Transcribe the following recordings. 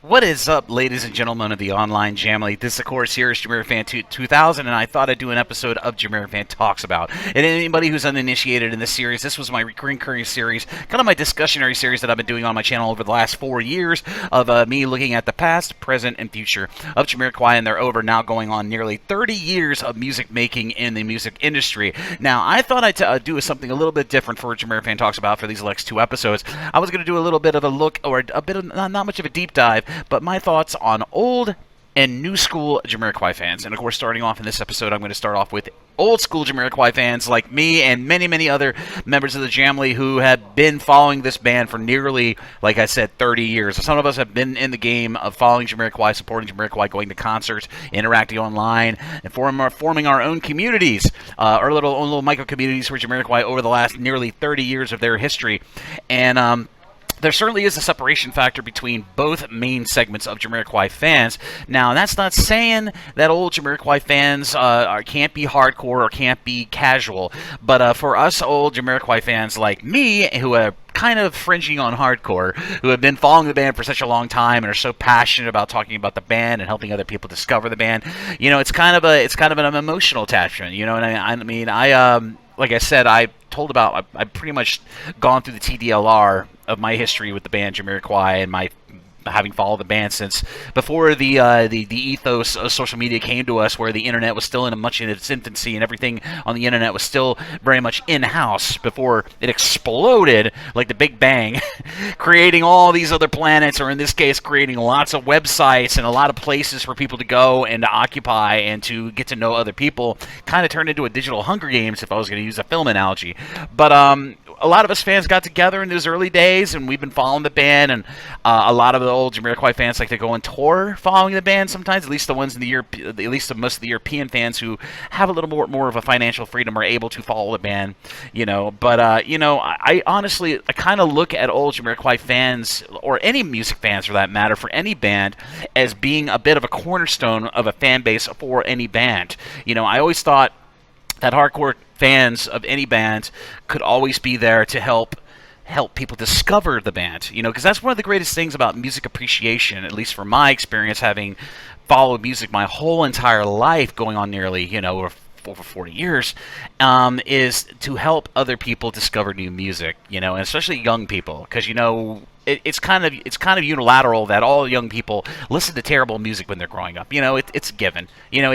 What is up, ladies and gentlemen of the online Jamily? This, of course, here is JamiroFan 2000, and I thought I'd do an episode of JamiroFan Talks About. And anybody who's uninitiated in this series, this was my recurring series, kind of my discussionary series that I've been doing on my channel over the last 4 years of me looking at the past, present, and future of Jamiroquai, and they're over now going on nearly 30 years of music making in the music industry. Now, I thought I'd do something a little bit different for JamiroFan Talks About for these next 2 episodes. I was going to do a little bit of a look, or a bit of not much of a deep dive, but my thoughts on old and new school Jamiroquai fans. And of course, starting off in this episode, I'm going to start off with old school Jamiroquai fans like me and many other members of the Jamily who have been following this band for nearly, like I said, 30 years. Some of us have been in the game of following Jamiroquai, supporting Jamiroquai, going to concerts, interacting online, and forming our own communities, our little micro communities for Jamiroquai over the last nearly 30 years of their history. And there certainly is a separation factor between both main segments of Jamiroquai fans. Now, that's not saying that old Jamiroquai fans can't be hardcore or can't be casual, but for us old Jamiroquai fans like me, who are kind of fringing on hardcore, who have been following the band for such a long time and are so passionate about talking about the band and helping other people discover the band, you know, it's kind of an emotional attachment. You know what I mean? Like I said, I've pretty much gone through the TDLR of my history with the band Jamiroquai, and my having followed the band since before the ethos of social media came to us, where the internet was still much in its infancy and everything on the internet was still very much in-house before it exploded like the Big Bang, creating all these other planets, or in this case, creating lots of websites and a lot of places for people to go and to occupy and to get to know other people. Kind of turned into a digital Hunger Games, if I was going to use a film analogy. But a lot of us fans got together in those early days, and we've been following the band, and a lot of the old Jamiroquai fans like to go on tour following the band sometimes, at least the ones in the most of the European fans who have a little more of a financial freedom are able to follow the band, you know. But I honestly kind of look at old Jamiroquai fans, or any music fans for that matter, for any band, as being a bit of a cornerstone of a fan base for any band. You know, I always thought that hardcore fans of any band could always be there to help people discover the band, you know, because that's one of the greatest things about music appreciation, at least from my experience, having followed music my whole entire life, going on nearly, you know, over 40 years, is to help other people discover new music, you know, and especially young people, because, you know, it's kind of unilateral that all young people listen to terrible music when they're growing up. You know, it's a given. You know,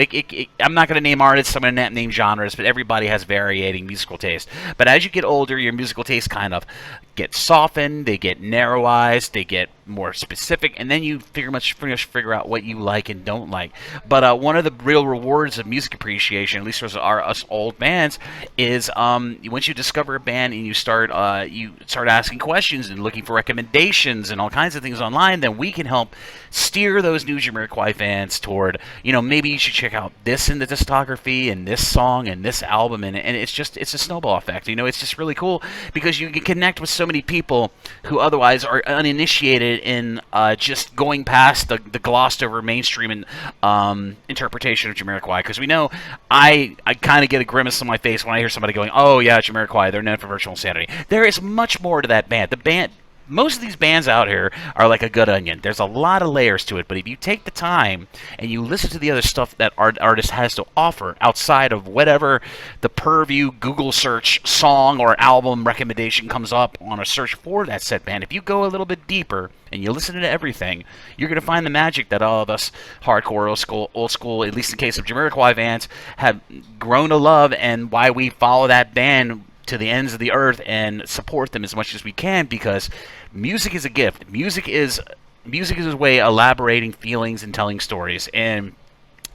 I'm not going to name artists, I'm going to name genres, but everybody has varying musical taste. But as you get older, your musical taste kind of get softened, they get narrowized, they get more specific, and then you pretty much figure out what you like and don't like. But one of the real rewards of music appreciation, at least for us old bands, is once you discover a band and you start asking questions and looking for recommendations and all kinds of things online, then we can help steer those new Jamiroquai fans toward, you know, maybe you should check out this in the discography and this song and this album, and it's a snowball effect. You know, it's just really cool because you can connect with so many people who otherwise are uninitiated in just going past the glossed over mainstream and interpretation of Jamiroquai. Because we know I kind of get a grimace on my face when I hear somebody going, "Oh yeah, Jamiroquai, they're known for Virtual Insanity." There is much more to that band. Most of these bands out here are like a good onion. There's a lot of layers to it, but if you take the time and you listen to the other stuff that artist has to offer outside of whatever the purview Google search song or album recommendation comes up on a search for that said band, if you go a little bit deeper and you listen to everything, you're going to find the magic that all of us hardcore, old school, at least in case of Jamiroquai fans, have grown to love, and why we follow that band to the ends of the earth and support them as much as we can, because music is a gift. Music is a way of elaborating feelings and telling stories, and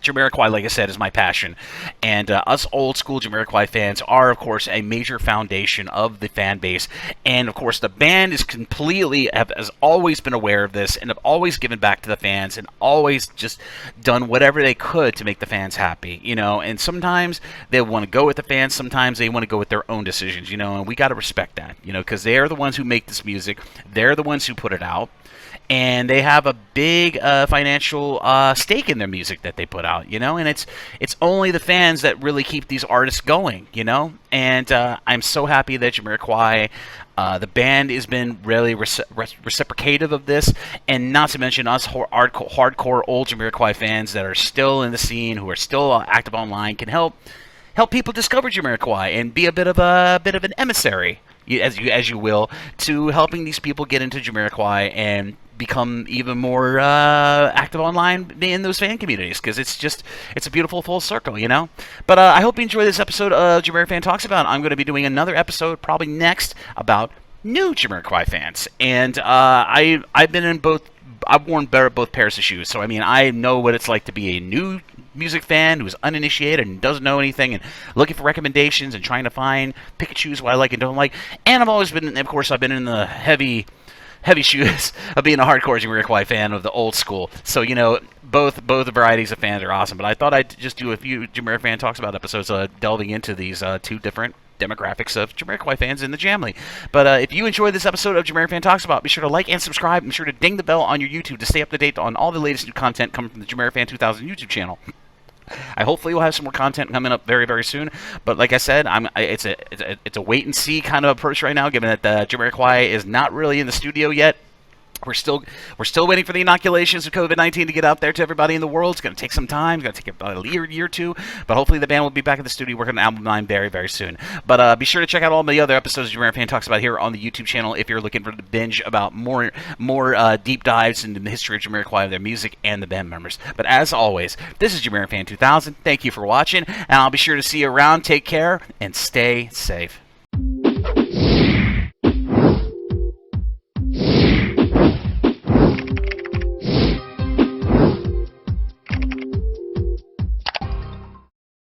Jamiroquai, like I said, is my passion. And us old school Jamiroquai fans are, of course, a major foundation of the fan base. And, of course, the band has always been aware of this and have always given back to the fans and always just done whatever they could to make the fans happy, you know. And sometimes they want to go with the fans, sometimes they want to go with their own decisions, you know, and we got to respect that, you know, because they're the ones who make this music. They're the ones who put it out. and they have a big financial stake in their music that they put out, and it's only the fans that really keep these artists going, and I'm so happy that Jamiroquai, the band, has been really reciprocative of this, and not to mention us hardcore old Jamiroquai fans that are still in the scene, who are still active online, can help people discover Jamiroquai and be a bit of an emissary, as you will, to helping these people get into Jamiroquai and become even more active online in those fan communities, because it's a beautiful full circle, But I hope you enjoy this episode of JamiroFan Talks About. I'm going to be doing another episode probably next about new Jamiroquai fans, and I've been in both. I've worn both pairs of shoes, so I know what it's like to be a new music fan who's uninitiated and doesn't know anything and looking for recommendations and trying to pick and choose what I like and don't like. And I've been in the heavy shoes of being a hardcore Jamiroquai fan of the old school. So, both varieties of fans are awesome. But I thought I'd just do a few JamiroFan Talks About episodes delving into these two different demographics of Jamiroquai fans in the Jamly. But if you enjoyed this episode of JamiroFan Talks About, be sure to like and subscribe. Be sure to ding the bell on your YouTube to stay up to date on all the latest new content coming from the JamiroFan 2000 YouTube channel. I hopefully will have some more content coming up very, very soon. But like I said, it's a wait and see kind of approach right now, given that Jamiroquai is not really in the studio yet. We're still waiting for the inoculations of COVID-19 to get out there to everybody in the world. It's going to take some time. It's going to take about a year or two. But hopefully the band will be back in the studio working on album 9 very, very soon. But be sure to check out all the other episodes JamiroFan Talks About here on the YouTube channel if you're looking for the binge about more deep dives into the history of Jamiroquai, their music, and the band members. But as always, this is JamiroFan 2000. Thank you for watching, and I'll be sure to see you around. Take care, and stay safe.